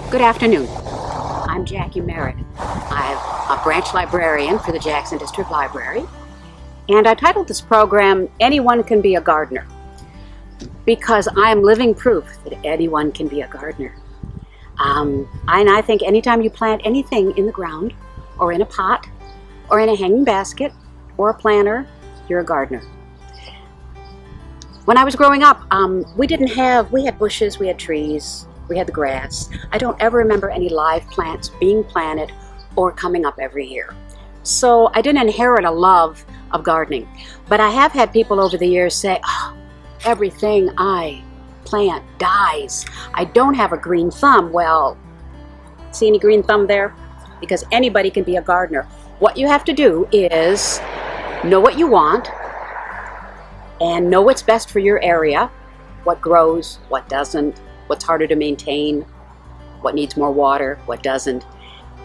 Good afternoon. I'm Jackie Merritt. I'm a branch librarian for the Jackson District Library, and I titled this program, Anyone Can Be a Gardener, because I am living proof that anyone can be a gardener. And I think anytime you plant anything in the ground, or in a pot, or in a hanging basket, or a planter, you're a gardener. When I was growing up, we had bushes, we had trees, we had the grass. I don't ever remember any live plants being planted or coming up every year. So I didn't inherit a love of gardening. But I have had people over the years say, oh, everything I plant dies. I don't have a green thumb. Well, see any green thumb there? Because anybody can be a gardener. What you have to do is know what you want and know what's best for your area, what grows, what doesn't, what's harder to maintain, what needs more water, what doesn't.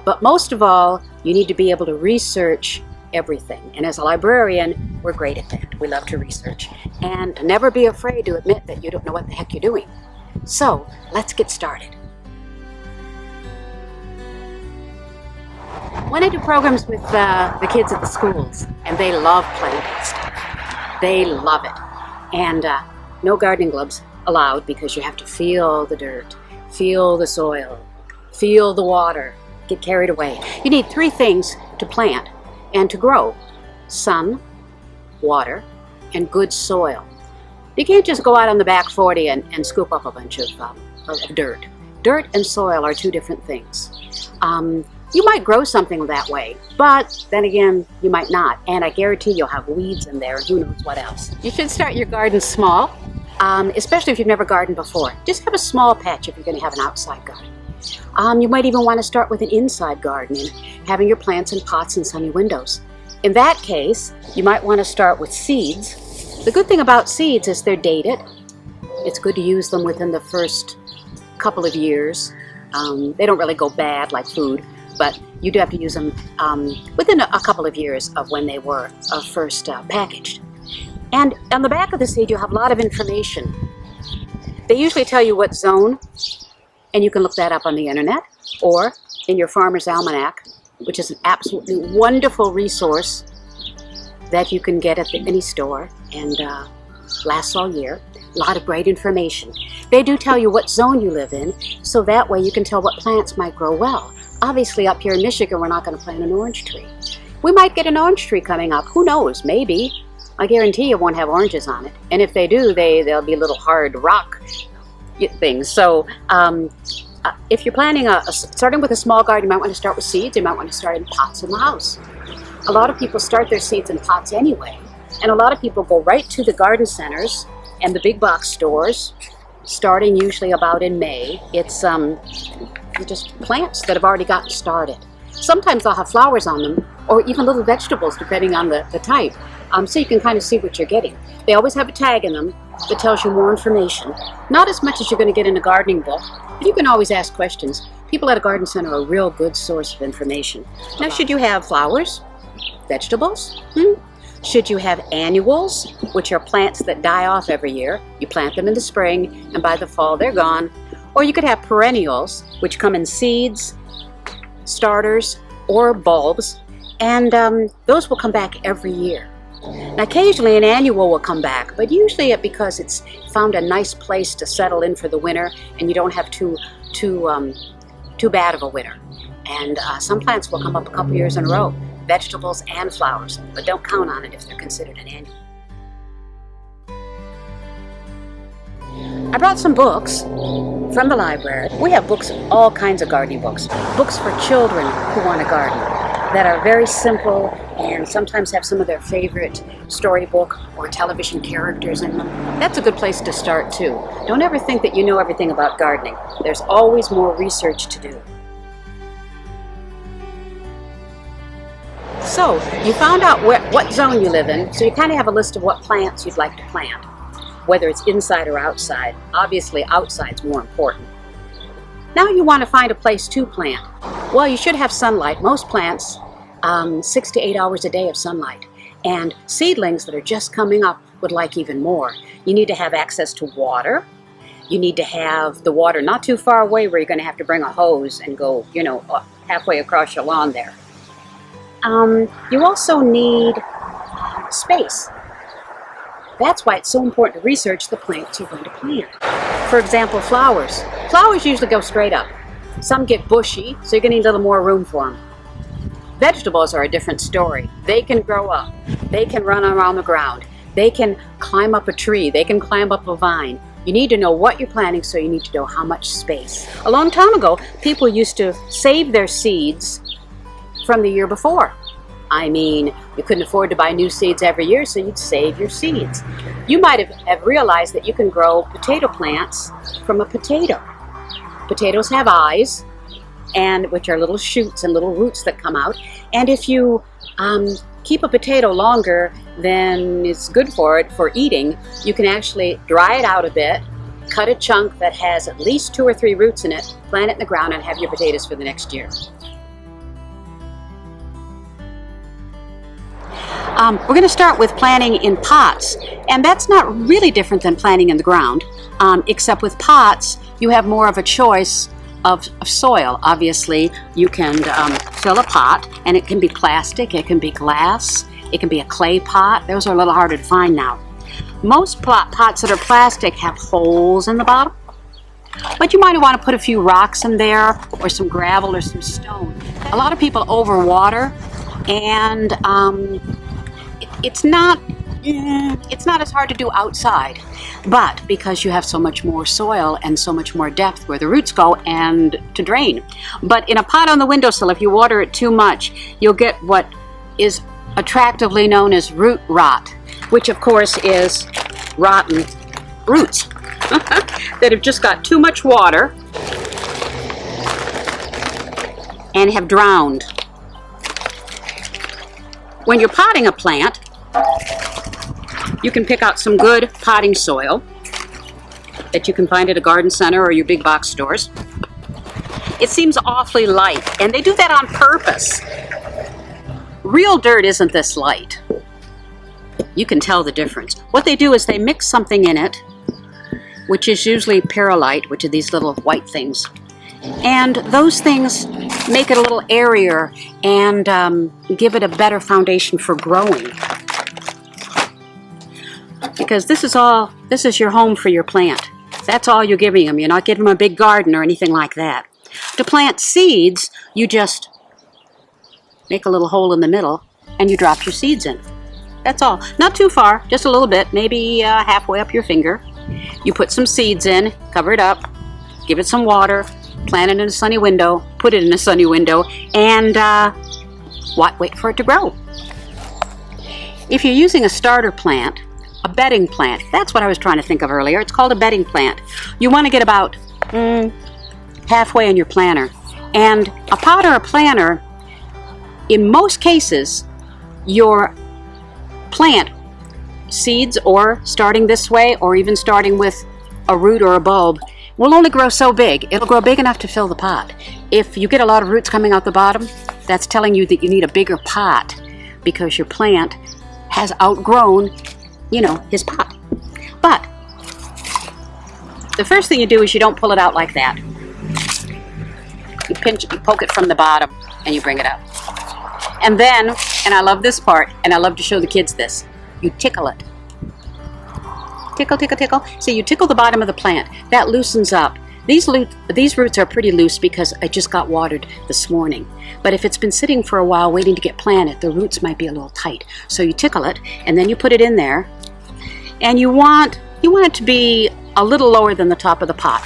But most of all, you need to be able to research everything. And as a librarian, we're great at that. We love to research. And never be afraid to admit that you don't know what the heck you're doing. So let's get started. When I do programs with the kids at the schools, and they love planting stuff, they love it. And no gardening gloves allowed, because you have to feel the dirt, feel the soil, feel the water, get carried away. You need three things to plant and to grow: sun, water, and good soil. You can't just go out on the back 40 and scoop up a bunch of dirt. Dirt and soil are two different things. You might grow something that way, but then again, you might not. And I guarantee you'll have weeds in there and who knows what else. You should start your garden small, especially if you've never gardened before. Just have a small patch if you're going to have an outside garden. You might even want to start with an inside garden and having your plants in pots and sunny windows. In that case, you might want to start with seeds. The good thing about seeds is they're dated. It's good to use them within the first couple of years. They don't really go bad like food, but you do have to use them within a couple of years of when they were first packaged. And on the back of the seed, you have a lot of information. They usually tell you what zone, and you can look that up on the internet or in your Farmer's Almanac, which is an absolutely wonderful resource that you can get at any store and lasts all year. A lot of great information. They do tell you what zone you live in, so that way you can tell what plants might grow well. Obviously, up here in Michigan, we're not going to plant an orange tree. We might get an orange tree coming up. Who knows? Maybe. I guarantee you won't have oranges on it. And if they do, they'll be little hard rock things. So if you're planning starting with a small garden, you might want to start with seeds. You might want to start in pots in the house. A lot of people start their seeds in pots anyway. And a lot of people go right to the garden centers and the big box stores, starting usually about in May. It's just plants that have already gotten started. Sometimes they'll have flowers on them, or even little vegetables, depending on the type. So you can kind of see what you're getting. They always have a tag in them that tells you more information. Not as much as you're going to get in a gardening book, but you can always ask questions. People at a garden center are a real good source of information. Now, should you have flowers? Vegetables? Should you have annuals, which are plants that die off every year? You plant them in the spring, and by the fall they're gone. Or you could have perennials, which come in seeds, starters, or bulbs, and those will come back every year. Now, occasionally an annual will come back, but usually because it's found a nice place to settle in for the winter, and you don't have too bad of a winter. And some plants will come up a couple years in a row, vegetables and flowers, but don't count on it if they're considered an annual. I brought some books from the library. We have books, all kinds of gardening books. Books for children who want to garden that are very simple and sometimes have some of their favorite storybook or television characters in them. That's a good place to start too. Don't ever think that you know everything about gardening. There's always more research to do. So, you found out what zone you live in, so you kind of have a list of what plants you'd like to plant, whether it's inside or outside. Obviously, outside's more important. Now you want to find a place to plant. Well, you should have sunlight. Most plants, 6 to 8 hours a day of sunlight. And seedlings that are just coming up would like even more. You need to have access to water. You need to have the water not too far away where you're going to have to bring a hose and go, halfway across your lawn there. You also need space. That's why it's so important to research the plants you're going to plant. For example, flowers. Flowers usually go straight up. Some get bushy, so you're going to need a little more room for them. Vegetables are a different story. They can grow up. They can run around the ground. They can climb up a tree. They can climb up a vine. You need to know what you're planting, so you need to know how much space. A long time ago, people used to save their seeds from the year before. I mean, you couldn't afford to buy new seeds every year, so you'd save your seeds. You might have realized that you can grow potato plants from a potato. Potatoes have eyes, which are little shoots and little roots that come out. And if you keep a potato longer than is good for it for eating, you can actually dry it out a bit, cut a chunk that has at least 2 or 3 roots in it, plant it in the ground, and have your potatoes for the next year. We're going to start with planting in pots, and that's not really different than planting in the ground, except with pots you have more of a choice of soil. Obviously, you can fill a pot, and it can be plastic, it can be glass, it can be a clay pot. Those are a little harder to find now. Most pots that are plastic have holes in the bottom, but you might want to put a few rocks in there, or some gravel or some stone. A lot of people overwater, and it's not as hard to do outside, but because you have so much more soil and so much more depth where the roots go and to drain. But in a pot on the windowsill, if you water it too much, you'll get what is attractively known as root rot, which of course is rotten roots that have just got too much water and have drowned. When you're potting a plant, you can pick out some good potting soil that you can find at a garden center or your big box stores. It seems awfully light, and they do that on purpose. Real dirt isn't this light. You can tell the difference. What they do is they mix something in it, which is usually perlite, which are these little white things. And those things make it a little airier and give it a better foundation for growing. Because this is your home for your plant. That's all you're giving them. You're not giving them a big garden or anything like that. To plant seeds, you just make a little hole in the middle and you drop your seeds in. That's all. Not too far, just a little bit, maybe halfway up your finger. You put some seeds in, cover it up, give it some water, plant it in a sunny window, put it in a sunny window, and wait for it to grow. If you're using a starter plant, a bedding plant, that's what I was trying to think of earlier. It's called a bedding plant. You want to get about halfway in your planter. And a pot or a planter, in most cases, your plant, seeds or starting this way, or even starting with a root or a bulb, will only grow so big. It'll grow big enough to fill the pot. If you get a lot of roots coming out the bottom, that's telling you that you need a bigger pot because your plant has outgrown, his pot. But the first thing you do is you don't pull it out like that. You pinch it, you poke it from the bottom, and you bring it out. And then, and I love this part, and I love to show the kids this, you tickle it. Tickle, tickle, tickle. So you tickle the bottom of the plant. That loosens up. These roots are pretty loose because I just got watered this morning. But if it's been sitting for a while waiting to get planted, the roots might be a little tight. So you tickle it, and then you put it in there. And you want it to be a little lower than the top of the pot.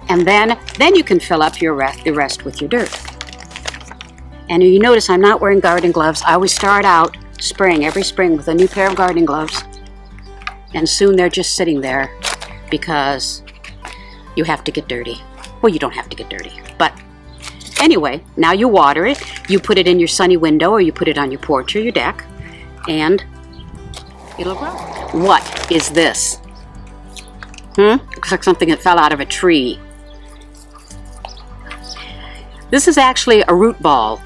And then you can fill up the rest with your dirt. And you notice I'm not wearing garden gloves. I always start out every spring with a new pair of gardening gloves. And soon they're just sitting there because you have to get dirty. Well, you don't have to get dirty. But anyway, now you water it. You put it in your sunny window, or you put it on your porch or your deck, and it'll grow. What is this? Looks like something that fell out of a tree. This is actually a root ball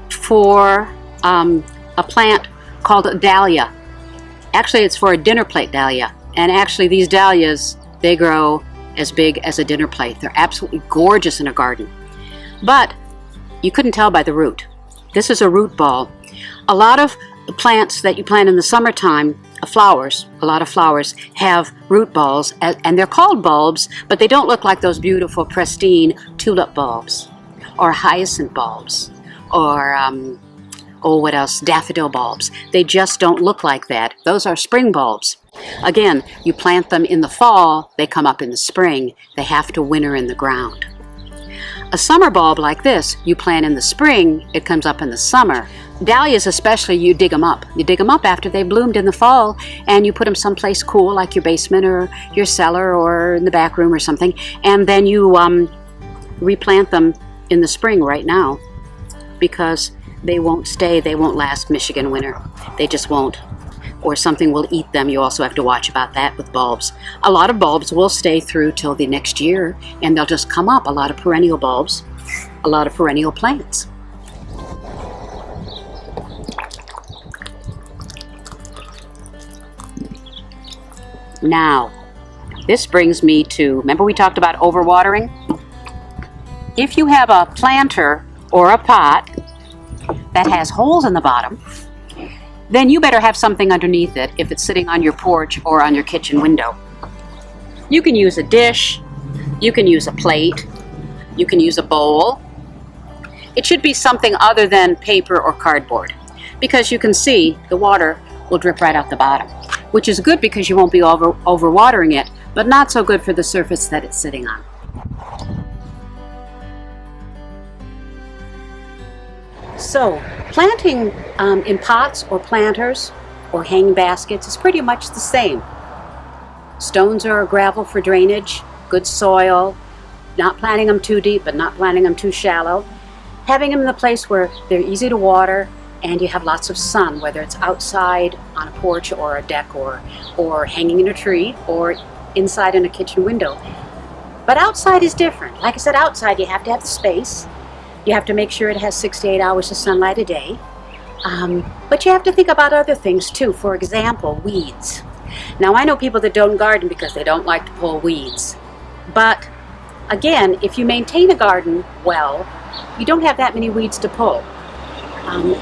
for a plant called a dahlia. Actually, it's for a dinner plate dahlia. And actually, these dahlias, they grow as big as a dinner plate. They're absolutely gorgeous in a garden. But you couldn't tell by the root. This is a root ball. A lot of plants that you plant in the summertime, a lot of flowers have root balls, and they're called bulbs, but they don't look like those beautiful, pristine tulip bulbs, or hyacinth bulbs, or what else? Daffodil bulbs. They just don't look like that. Those are spring bulbs. Again, you plant them in the fall, they come up in the spring. They have to winter in the ground. A summer bulb like this, you plant in the spring, it comes up in the summer. Dahlias especially, you dig them up. You dig them up after they bloomed in the fall, and you put them someplace cool like your basement or your cellar or in the back room or something, and then you replant them in the spring right now, because they won't stay, they won't last Michigan winter. They just won't. Or something will eat them. You also have to watch about that with bulbs. A lot of bulbs will stay through till the next year, and they'll just come up. A lot of perennial bulbs, a lot of perennial plants. Now, this brings me to, remember we talked about overwatering? If you have a planter or a pot that has holes in the bottom, then you better have something underneath it if it's sitting on your porch or on your kitchen window. You can use a dish, you can use a plate, you can use a bowl. It should be something other than paper or cardboard, because you can see the water will drip right out the bottom, which is good because you won't be overwatering it, but not so good for the surface that it's sitting on. So, planting in pots or planters or hanging baskets is pretty much the same. Stones or gravel for drainage, good soil, not planting them too deep but not planting them too shallow, having them in a place where they're easy to water and you have lots of sun, whether it's outside on a porch or a deck or hanging in a tree or inside in a kitchen window. But outside is different. Like I said, outside you have to have the space. You have to make sure it has 6 to 8 hours of sunlight a day. But you have to think about other things too. For example, weeds. Now I know people that don't garden because they don't like to pull weeds. But again, if you maintain a garden well, you don't have that many weeds to pull.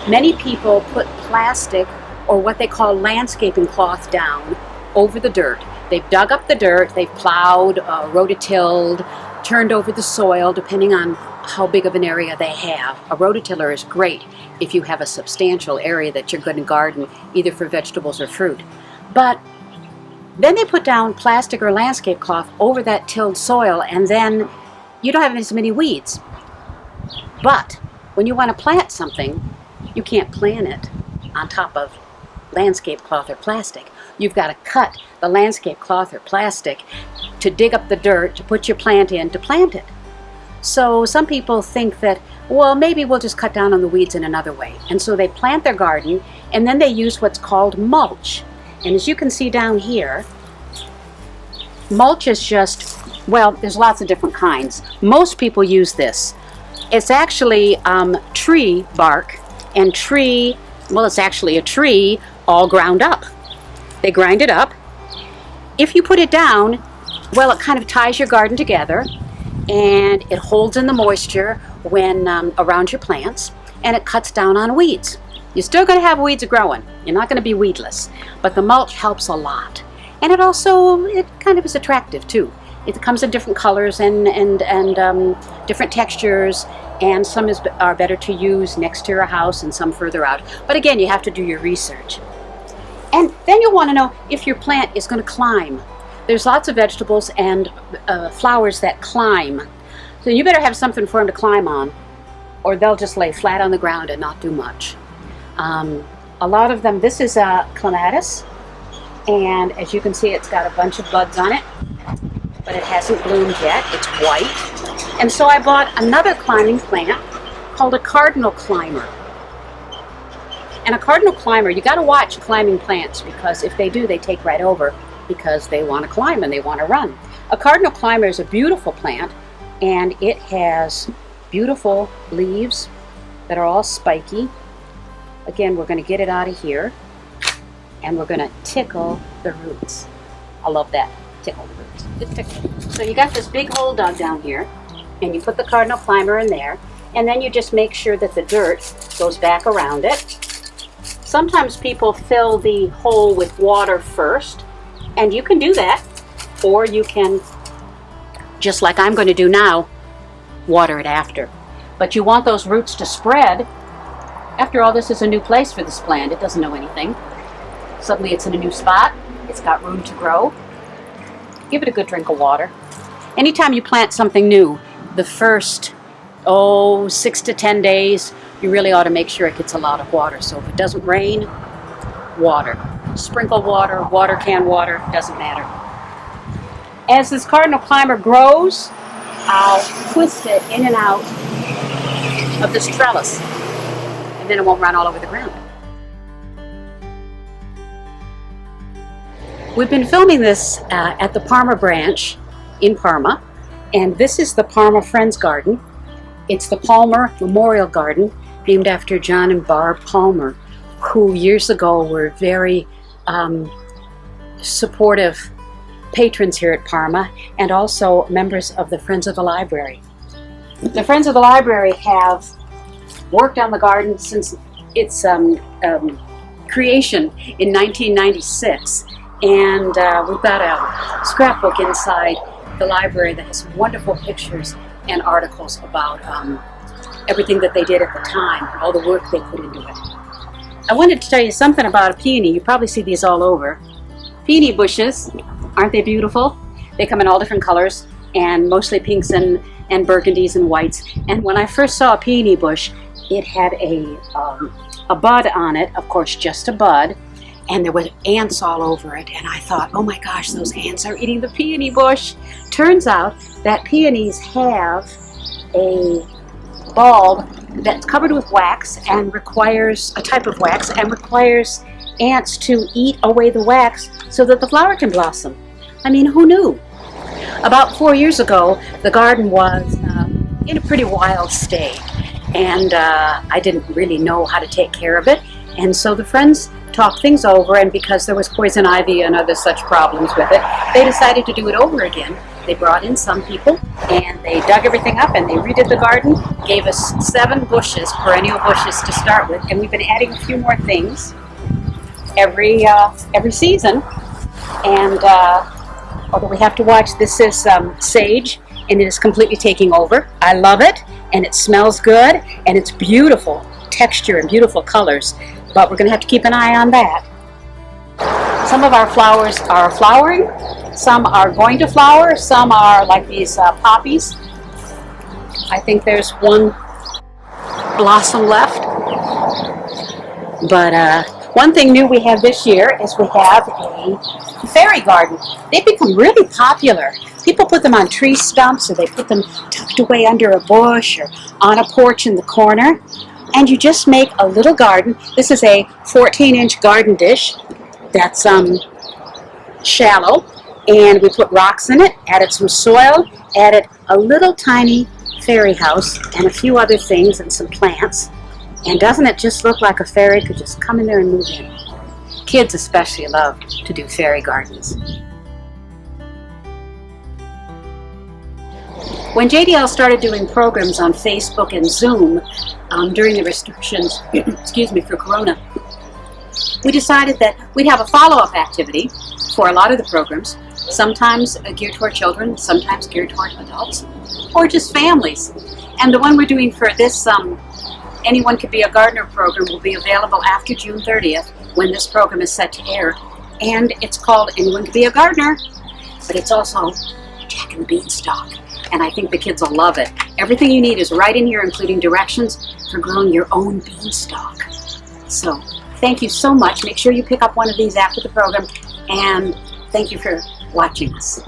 Many people put plastic or what they call landscaping cloth down over the dirt. They've dug up the dirt, they've plowed, rototilled, turned over the soil, depending on how big of an area they have. A rototiller is great if you have a substantial area that you're going to garden, either for vegetables or fruit. But then they put down plastic or landscape cloth over that tilled soil, and then you don't have as many weeds. But when you want to plant something, you can't plant it on top of landscape cloth or plastic. You've got to cut the landscape cloth or plastic to dig up the dirt, to put your plant in, to plant it. So some people think that, well, maybe we'll just cut down on the weeds in another way. And so they plant their garden, and then they use what's called mulch. And as you can see down here, mulch is just, well, there's lots of different kinds. Most people use this. It's actually tree bark and tree, well, it's actually a tree all ground up. They grind it up. If you put it down, well, it kind of ties your garden together, and it holds in the moisture when around your plants, and it cuts down on weeds. You're still going to have weeds growing. You're not going to be weedless, but the mulch helps a lot. And it also, it kind of is attractive too. It comes in different colors and different textures, and some are better to use next to your house and some further out. But again, you have to do your research. And then you'll want to know if your plant is going to climb. There's lots of vegetables and flowers that climb. So you better have something for them to climb on, or they'll just lay flat on the ground and not do much. A lot of them, this is a clematis, and as you can see, it's got a bunch of buds on it, but it hasn't bloomed yet. It's white. And so I bought another climbing plant called a cardinal climber. And a cardinal climber, you got to watch climbing plants, because if they do, they take right over, because they want to climb and they want to run. A cardinal climber is a beautiful plant, and it has beautiful leaves that are all spiky. Again, we're going to get it out of here, and we're going to tickle the roots. I love that. tickle the roots. Just tickle. So you got this big hole dug down here, and you put the cardinal climber in there, and then you just make sure that the dirt goes back around it. Sometimes people fill the hole with water first, and you can do that, or you can, just like I'm going to do now, water it after. But you want those roots to spread. After all, this is a new place for this plant. It doesn't know anything. Suddenly it's in a new spot. It's got room to grow. Give it a good drink of water. Anytime you plant something new, the first 6 to 10 days, you really ought to make sure it gets a lot of water. So if it doesn't rain, water. Sprinkle water, water can water, doesn't matter. As this cardinal climber grows, I'll twist it in and out of this trellis, and then it won't run all over the ground. We've been filming this at the Parma branch in Parma, and this is the Parma Friends Garden. It's the Palmer Memorial Garden, named after John and Barb Palmer, who years ago were very supportive patrons here at Parma, and also members of the Friends of the Library. The Friends of the Library have worked on the garden since its creation in 1996, and we've got a scrapbook inside the library that has wonderful pictures and articles about everything that they did at the time, all the work they put into it. I wanted to tell you something about a peony. You probably see these all over. Peony bushes, aren't they beautiful? They come in all different colors, and mostly pinks and burgundies and whites. And when I first saw a peony bush, it had a bud on it, of course just a bud, and there were ants all over it, and I thought, oh my gosh, those ants are eating the peony bush. Turns out that peonies have a bulb that's covered with wax and requires a type of wax and requires ants to eat away the wax so that the flower can blossom. I mean, who knew? About 4 years ago, the garden was in a pretty wild state, and I didn't really know how to take care of it, and so the friends talked things over, and because there was poison ivy and other such problems with it, they decided to do it over again. They brought in some people, and they dug everything up, and they redid the garden, gave us 7 bushes, perennial bushes to start with, and we've been adding a few more things every season. And although we have to watch, this is sage, and it is completely taking over. I love it, and it smells good, and it's beautiful texture and beautiful colors, but we're going to have to keep an eye on that. Some of our flowers are flowering, some are going to flower, some are like these poppies. I think there's one blossom left. But one thing new we have this year is we have a fairy garden. They've become really popular. People put them on tree stumps, or they put them tucked away under a bush or on a porch in the corner. And you just make a little garden. This is a 14-inch garden dish that's shallow, and we put rocks in it, added some soil, added a little tiny fairy house and a few other things and some plants. And doesn't it just look like a fairy could just come in there and move in? Kids especially love to do fairy gardens. When JDL started doing programs on Facebook and Zoom during the restrictions, for Corona, we decided that we'd have a follow-up activity for a lot of the programs, sometimes geared toward children, sometimes geared toward adults, or just families. And the one we're doing for this Anyone Could Be a Gardener program will be available after June 30th, when this program is set to air. And it's called Anyone Could Be a Gardener, but it's also Jack and the Beanstalk. And I think the kids will love it. Everything you need is right in here, including directions for growing your own beanstalk. So, thank you so much. Make sure you pick up one of these after the program, and thank you for watching us.